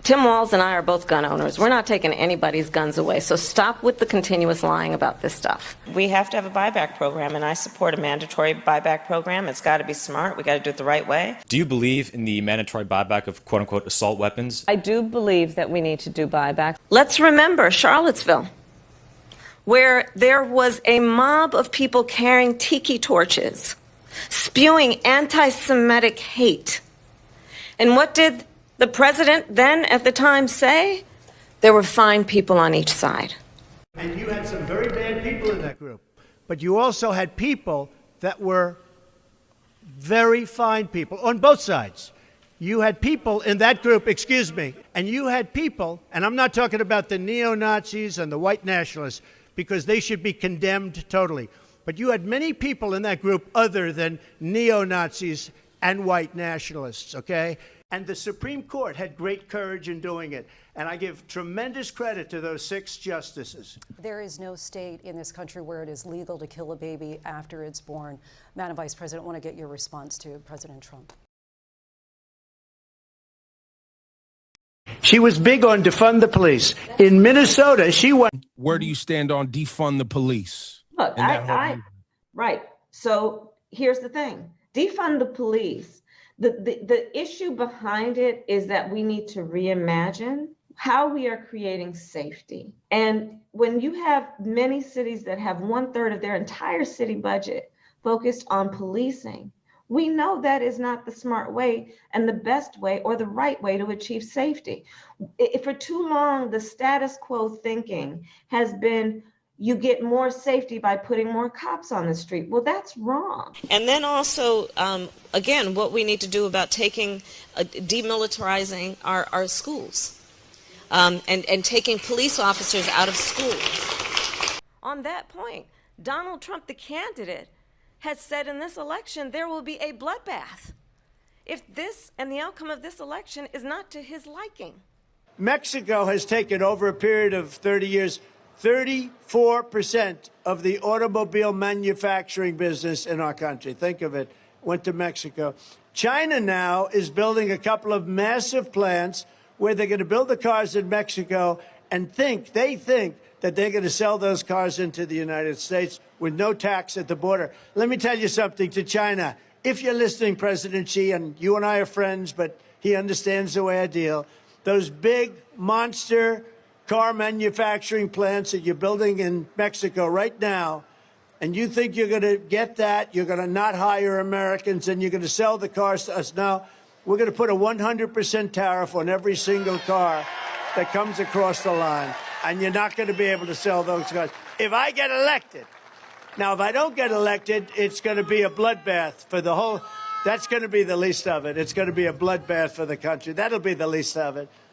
Tim Walz and I are both gun owners. We're not taking anybody's guns away, so stop with the continuous lying about this stuff. We have to have a buyback program, and I support a mandatory buyback program. It's got to be smart. We got to do it the right way. Do you believe in the mandatory buyback of quote-unquote assault weapons? I do believe that we need to do buyback. Let's remember Charlottesville, where there was a mob of people carrying tiki torches, spewing anti-Semitic hate. And what did the president then at the time say? There were fine people on each side. And you had some very bad people in that group. But you also had people that were very fine people on both sides. You had people in that group, excuse me, and you had people, and I'm not talking about the neo-Nazis and the white nationalists, because they should be condemned totally. But you had many people in that group other than neo-Nazis and white nationalists, okay? And the Supreme Court had great courage in doing it. And I give tremendous credit to those 6 justices. There is no state in this country where it is legal to kill a baby after it's born. Madam Vice President, I want to get your response to President Trump. She was big on defund the police. In Minnesota, she went. Where do you stand on defund the police? Look, right. So here's the thing. Defund the police. The issue behind it is that we need to reimagine how we are creating safety. And when you have many cities that have 1/3 of their entire city budget focused on policing, we know that is not the smart way and the best way or the right way to achieve safety. For too long, the status quo thinking has been you get more safety by putting more cops on the street. Well, that's wrong. And then also, again, what we need to do about demilitarizing our schools and taking police officers out of schools. On that point, Donald Trump, the candidate, has said in this election there will be a bloodbath if this and the outcome of this election is not to his liking. Mexico has taken over a period of 30 years 34% of the automobile manufacturing business in our country. Think of it, went to Mexico. China now is building a couple of massive plants where they're going to build the cars in Mexico and they think that they're going to sell those cars into the United States with no tax at the border. Let me tell you something to China. If you're listening, President Xi, and you and I are friends, but he understands the way I deal, those big monster car manufacturing plants that you're building in Mexico right now, and you think you're going to get that, you're going to not hire Americans, and you're going to sell the cars to us. Now, we're going to put a 100% tariff on every single car that comes across the line, and you're not going to be able to sell those cars. If I get elected, now, if I don't get elected, it's going to be a bloodbath for the whole, that's going to be the least of it. It's going to be a bloodbath for the country. That'll be the least of it.